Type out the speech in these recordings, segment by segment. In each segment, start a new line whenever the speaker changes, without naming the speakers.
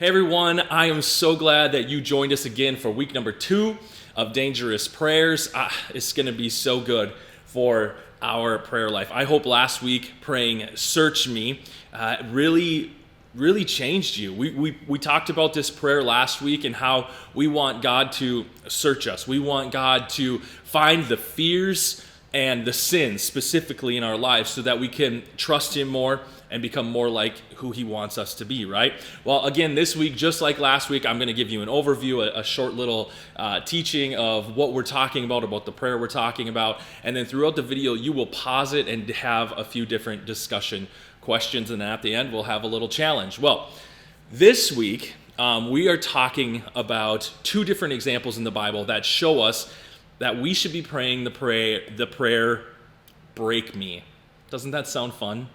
Hey everyone, I am so glad that you joined us again for week number 2 of Dangerous Prayers. It's going to be so good for our prayer life. I hope last week praying Search Me really changed you. We talked about this prayer last week and how we want God to search us. We want God to find the fears and the sins specifically in our lives so that we can trust Him more and become more like who He wants us to be, right? Well, again, this week, just like last week, I'm going to give you an overview, a short little teaching of what we're talking about the prayer we're talking about, and then throughout the video, you will pause it and have a few different discussion questions, and at the end, we'll have a little challenge. Well, this week, we are talking about 2 different examples in the Bible that show us that we should be praying the prayer, break me. Doesn't that sound fun?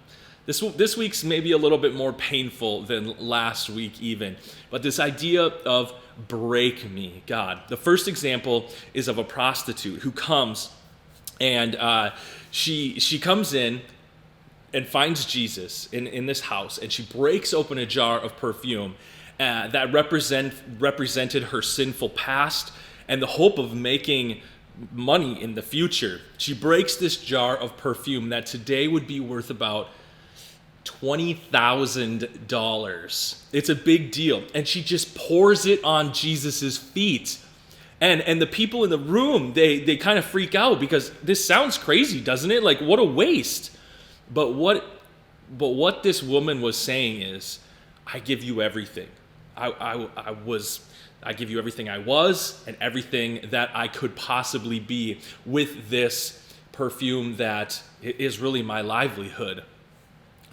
This week's maybe a little bit more painful than last week even, but this idea of break me, God. The first example is of a prostitute who comes and she comes in and finds Jesus in this house, and she breaks open a jar of perfume that represented her sinful past and the hope of making money in the future. She breaks this jar of perfume that today would be worth about $20,000. It's a big deal. And she just pours it on Jesus's feet. And the people in the room, they kind of freak out because this sounds crazy, doesn't it? Like, what a waste. But what this woman was saying is, I give you everything. I give you everything I was and everything that I could possibly be with this perfume that is really my livelihood.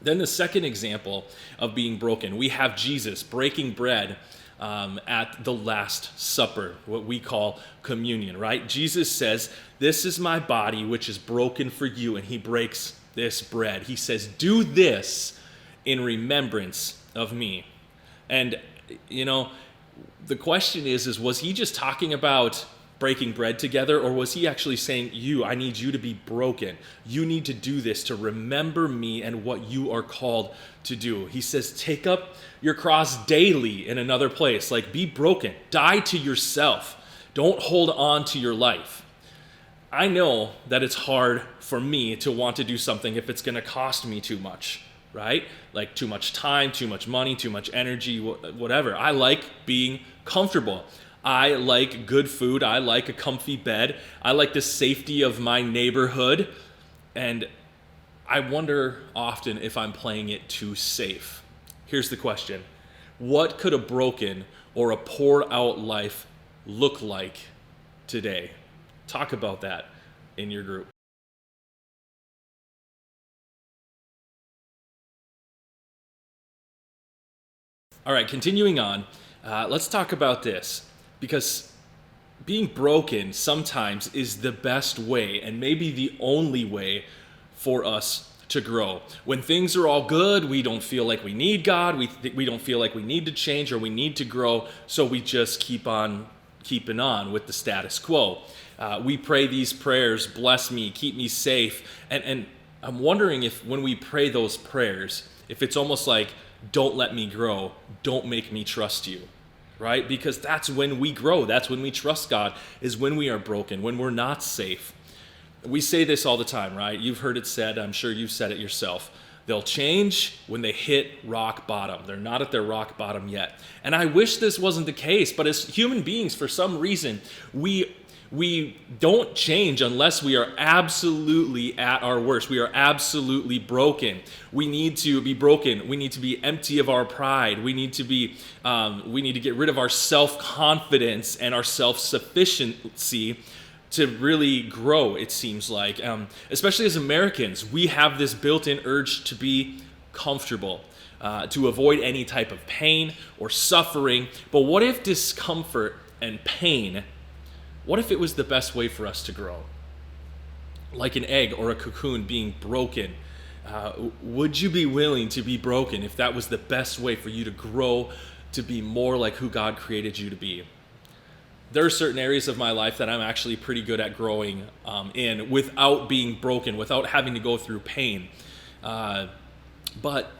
Then the second example of being broken, we have Jesus breaking bread at the Last Supper, what we call communion, right? Jesus says, "This is my body, which is broken for you," and he breaks this bread. He says, "Do this in remembrance of me." And, the question is was he just talking about breaking bread together, or was he actually saying, I need you to be broken. You need to do this to remember me and what you are called to do. He says, take up your cross daily in another place. Like, be broken. Die to yourself. Don't hold on to your life. I know that it's hard for me to want to do something if it's going to cost me too much, right? Like too much time, too much money, too much energy, whatever. I like being comfortable. I like good food. I like a comfy bed. I like the safety of my neighborhood. And I wonder often if I'm playing it too safe. Here's the question. What could a broken or a poured out life look like today? Talk about that in your group. All right, continuing on, let's talk about this, because being broken sometimes is the best way and maybe the only way for us to grow. When things are all good, we don't feel like we need God, we don't feel like we need to change or we need to grow, so we just keep on keeping on with the status quo. We pray these prayers, bless me, keep me safe, and I'm wondering if when we pray those prayers, if it's almost like, don't let me grow, don't make me trust you, right? Because that's when we grow, that's when we trust God, is when we are broken, when we're not safe. We say this all the time, right? You've heard it said, I'm sure you've said it yourself. They'll change when they hit rock bottom. They're not at their rock bottom yet. And I wish this wasn't the case, but as human beings, for some reason, we don't change unless we are absolutely at our worst. We are absolutely broken. We need to be broken. We need to be empty of our pride. We need to get rid of our self-confidence and our self-sufficiency to really grow, it seems like. Especially as Americans, we have this built-in urge to be comfortable, to avoid any type of pain or suffering. But what if discomfort and pain, what if it was the best way for us to grow? Like an egg or a cocoon being broken. Would you be willing to be broken if that was the best way for you to grow, to be more like who God created you to be? There are certain areas of my life that I'm actually pretty good at growing in without being broken, without having to go through pain. But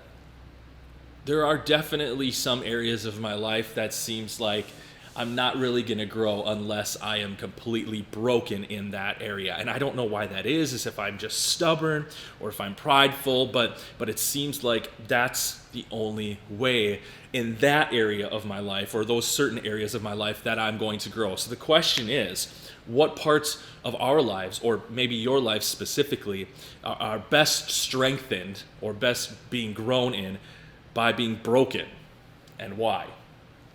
there are definitely some areas of my life that seems like I'm not really going to grow unless I am completely broken in that area. And I don't know why that is if I'm just stubborn or if I'm prideful, but it seems like that's the only way in that area of my life, or those certain areas of my life, that I'm going to grow. So the question is, what parts of our lives, or maybe your life specifically, are best strengthened or best being grown in by being broken, and why?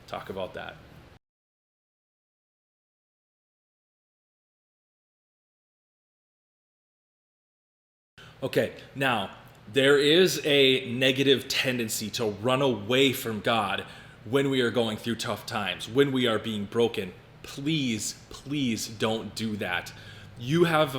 Talk about that. Okay, now, there is a negative tendency to run away from God when we are going through tough times, when we are being broken. Please, please don't do that. You have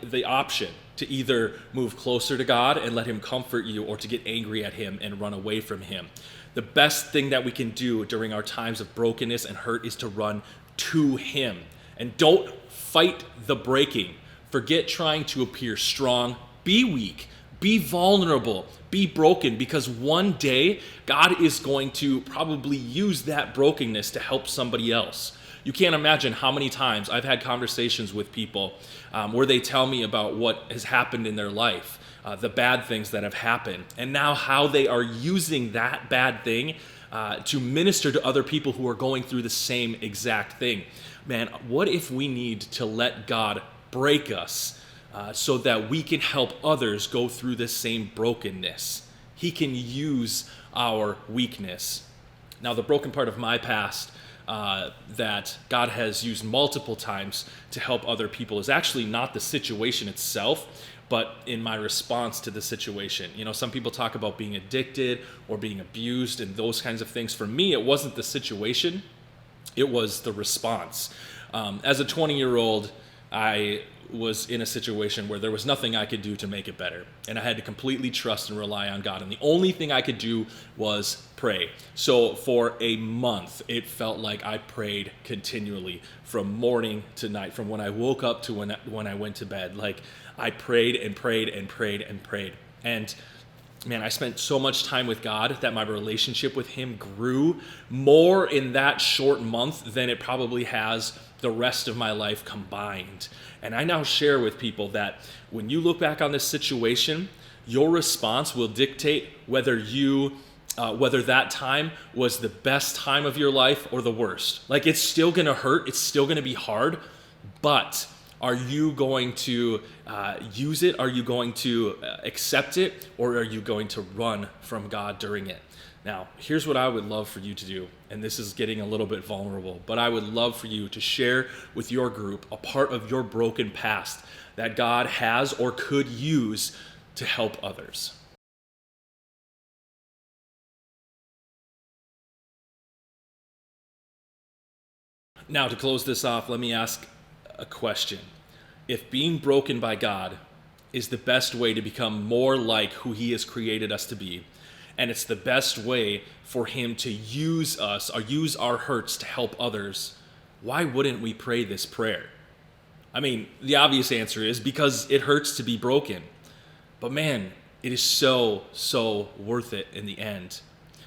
the option to either move closer to God and let Him comfort you, or to get angry at Him and run away from Him. The best thing that we can do during our times of brokenness and hurt is to run to Him. And don't fight the breaking. Forget trying to appear strong. Be weak, be vulnerable, be broken, because one day God is going to probably use that brokenness to help somebody else. You can't imagine how many times I've had conversations with people where they tell me about what has happened in their life, the bad things that have happened, and now how they are using that bad thing to minister to other people who are going through the same exact thing. Man, what if we need to let God break us so that we can help others go through this same brokenness? He can use our weakness. Now, the broken part of my past that God has used multiple times to help other people is actually not the situation itself, but in my response to the situation. You know, some people talk about being addicted or being abused and those kinds of things. For me, it wasn't the situation, it was the response. As a 20-year-old, I was in a situation where there was nothing I could do to make it better. And I had to completely trust and rely on God. And the only thing I could do was pray. So for a month, it felt like I prayed continually from morning to night, from when I woke up to when I went to bed. Like, I prayed and prayed and prayed and prayed. And man, I spent so much time with God that my relationship with Him grew more in that short month than it probably has the rest of my life combined. And I now share with people that when you look back on this situation, your response will dictate whether that time was the best time of your life or the worst. Like, it's still going to hurt, it's still going to be hard, but are you going to use it? Are you going to accept it? Or are you going to run from God during it? Now, here's what I would love for you to do, and this is getting a little bit vulnerable, but I would love for you to share with your group a part of your broken past that God has or could use to help others. Now, to close this off, let me ask a question. If being broken by God is the best way to become more like who He has created us to be, and it's the best way for Him to use us or use our hurts to help others, why wouldn't we pray this prayer? I mean, the obvious answer is because it hurts to be broken. But man, it is so, so worth it in the end.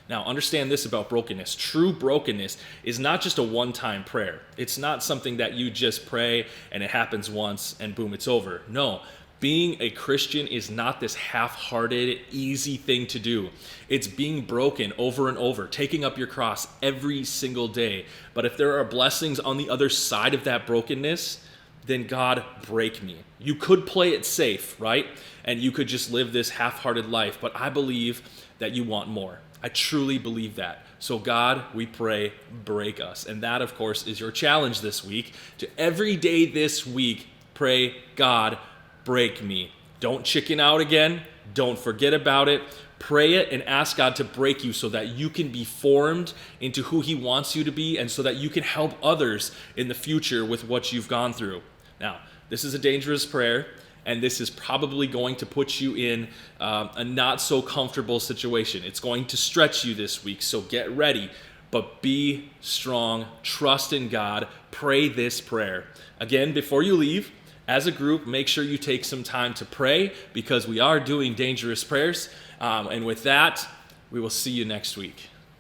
Now, understand this about brokenness. True brokenness is not just a one-time prayer. It's not something that you just pray and it happens once and boom, it's over. No, being a Christian is not this half-hearted, easy thing to do. It's being broken over and over, taking up your cross every single day. But if there are blessings on the other side of that brokenness, then God, break me. You could play it safe, right? And you could just live this half-hearted life, but I believe that you want more. I truly believe that. So God, we pray, break us. And that, of course, is your challenge this week. To every day this week, pray, God, break me. Don't chicken out again. Don't forget about it. Pray it and ask God to break you so that you can be formed into who He wants you to be, and so that you can help others in the future with what you've gone through. Now, this is a dangerous prayer, and this is probably going to put you in a not so comfortable situation. It's going to stretch you this week, so get ready. But be strong, trust in God, pray this prayer. Again, before you leave, as a group, make sure you take some time to pray, because we are doing dangerous prayers. And with that, We will see you next week.